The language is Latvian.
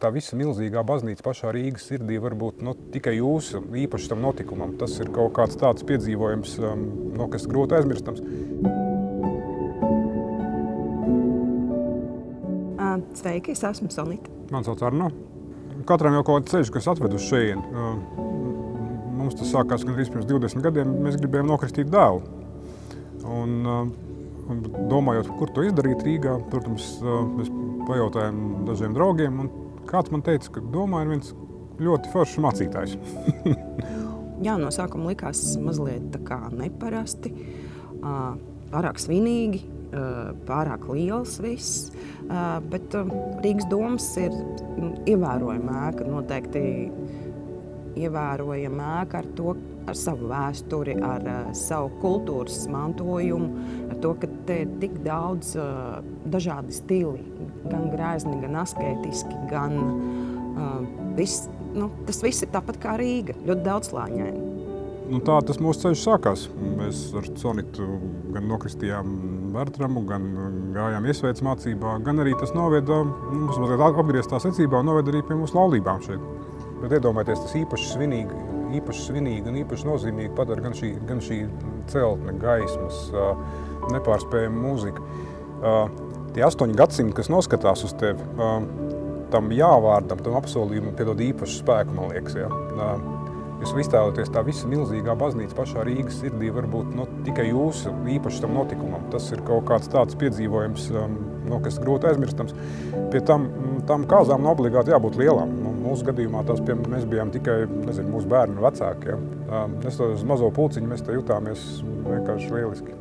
Tā visa milzīgā baznīca pašā Rīgas sirdī var būt tikai jūsu īpaši tam notikumam. Tas ir kaut kāds tāds piedzīvojums, kas grūti aizmirstams. Sveiki, es esmu Sonita. Man sauc Arno. Katram jau kaut kāds ceļš, kas atved uz šejieni. Mums tas sākās gandrīz pirms 20 gadiem. Mēs gribējām nokristīt dēlu. Un domājot, kur to izdarīt Rīgā, protams, mēs pajautājām dažiem draugiem. Un kāds man teica, ka domā ir viens ļoti foršs mācītājs. Jā, no sākuma likās mazliet tā kā neparasti, pārāk svinīgi, pārāk liels viss, bet Rīgas domas ir ievērojama ēka, noteikti ievērojama ēka ar savu vēsturi, ar savu kultūras mantojumu, ar to, ka te ir tik daudz dažādi stili, gan grezni, gan asketiski, gan tas viss ir tāpat kā Rīga, ļoti daudzslāņaini. Tā tas mūsu ceļš sākās. Mēs ar Sonitu gan nokristījām Bertramu, gan gājām iesveic mācībā, gan arī tas noveda, mums mazliet apgrieztā secībā, noveda arī pie mūsu laulībām šeit. Bet iedomājieties, tas īpaši svinīgi un īpaši nozīmīgi padara gan šī celtne, gaismas, nepārspējama mūzika. Tie 8 gadsimti, kas noskatās uz tevi, tam jāvārdam, tam apsolījumam piedod īpašu spēku, man liekas. Jūs iztēloties, tā visa milzīgā baznīca pašā Rīgas sirdī var būt tikai jūsu īpaši tam notikumam. Tas ir kaut kāds tāds piedzīvojums, kas grūti aizmirstams. Pie tam kāzām obligāti jābūt lielām. Mūsu gadījumā mēs bijām tikai, mūsu bērni un vecāki. Neskatoties uz mazo pulciņu, mēs te jutāmies vienkārši lieliski.